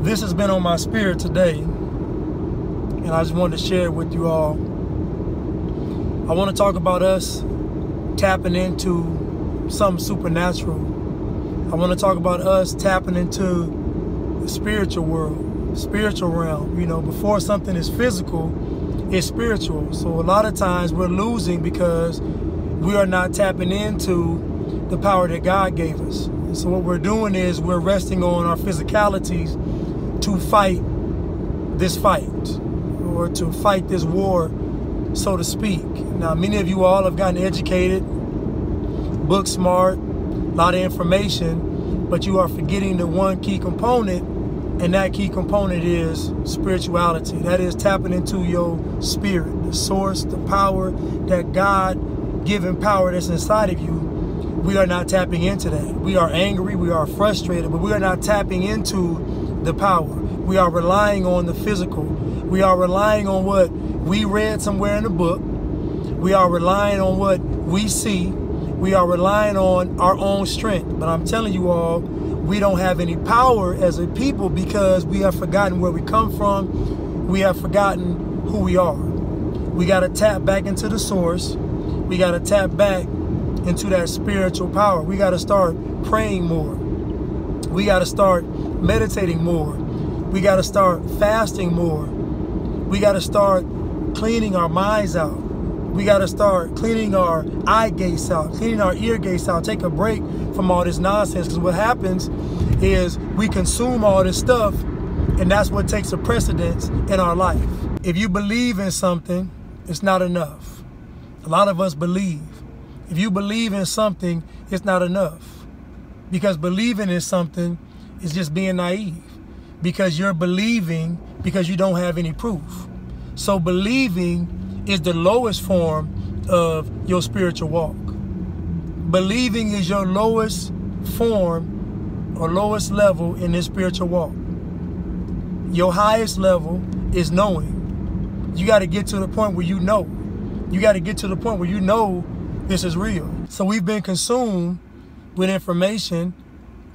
This has been on my spirit today, and I just wanted to share it with you all. I want to talk about us tapping into something supernatural. I want to talk about us tapping into the spiritual world, spiritual realm. You know, before something is physical, it's spiritual. So a lot of times we're losing because we are not tapping into the power that God gave us. And so what we're doing is we're resting on our physicalities to fight this fight, or to fight this war, so to speak. Now, many of you all have gotten educated, book smart, a lot of information, but you are forgetting the one key component, and that key component is spirituality. That is tapping into your spirit, the source, the power, that God-given power that's inside of you. We are not tapping into that. We are angry, we are frustrated, but we are not tapping into the power. We are relying on the physical. We are relying on what we read somewhere in the book. We are relying on what we see. We are relying on our own strength. But I'm telling you all, we don't have any power as a people because we have forgotten where we come from. We have forgotten who we are. We got to tap back into the source. We got to tap back into that spiritual power. We got to start praying more. We got to start meditating more. We got to start fasting more. We got to start cleaning our minds out. We got to start cleaning our eye gates out, cleaning our ear gates out, take a break from all this nonsense. Because what happens is we consume all this stuff, and that's what takes a precedence in our life. If you believe in something, it's not enough. A lot of us believe. If you believe in something, it's not enough. Because believing in something is just being naive. Because you're believing because you don't have any proof. So believing is the lowest form of your spiritual walk. Believing is your lowest form or lowest level in this spiritual walk. Your highest level is knowing. You got to get to the point where you know. You got to get to the point where you know this is real. So we've been consumed with information.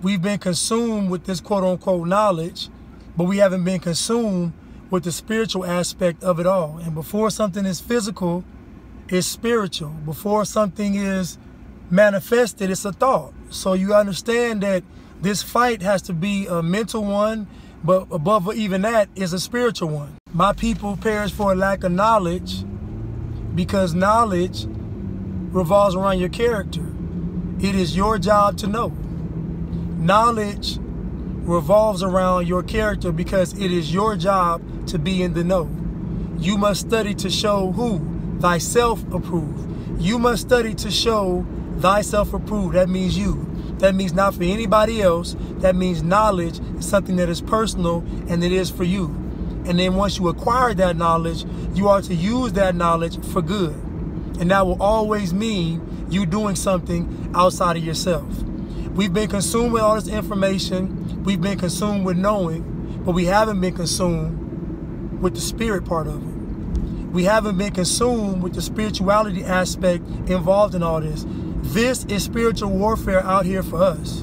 We've been consumed with this quote unquote knowledge, but we haven't been consumed with the spiritual aspect of it all. And before something is physical, it's spiritual. Before something is manifested, it's a thought. So you understand that this fight has to be a mental one, but above even that is a spiritual one. My people perish for a lack of knowledge because knowledge revolves around your character. It is your job to know. Knowledge revolves around your character because it is your job to be in the know. You must study to show who? Thyself approved. You must study to show thyself approved. That means you. That means not for anybody else. That means knowledge is something that is personal and it is for you. And then once you acquire that knowledge, you are to use that knowledge for good. And that will always mean you doing something outside of yourself. We've been consumed with all this information. We've been consumed with knowing, but we haven't been consumed with the spirit part of it. We haven't been consumed with the spirituality aspect involved in all this. This is spiritual warfare out here for us.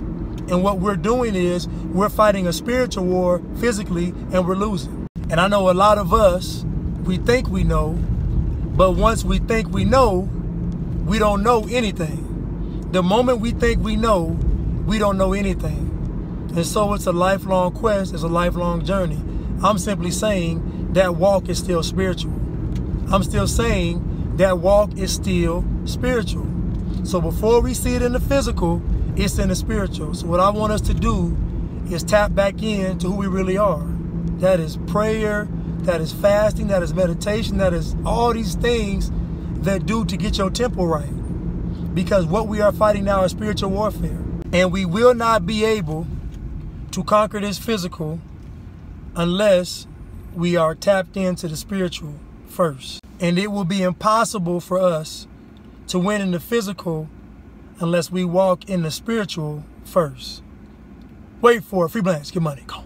And what we're doing is we're fighting a spiritual war physically, and we're losing. And I know a lot of us, we think we know, but once we think we know, we don't know anything. The moment we think we know, we don't know anything. And so it's a lifelong quest, it's a lifelong journey. I'm simply saying that walk is still spiritual. I'm still saying that walk is still spiritual. So before we see it in the physical, it's in the spiritual. So what I want us to do is tap back into who we really are. That is prayer, that is fasting, that is meditation, that is all these things that do to get your temple right. Because what we are fighting now is spiritual warfare. And we will not be able to conquer this physical unless we are tapped into the spiritual first. And it will be impossible for us to win in the physical unless we walk in the spiritual first. Wait for it. Free Blanks, get money. Go.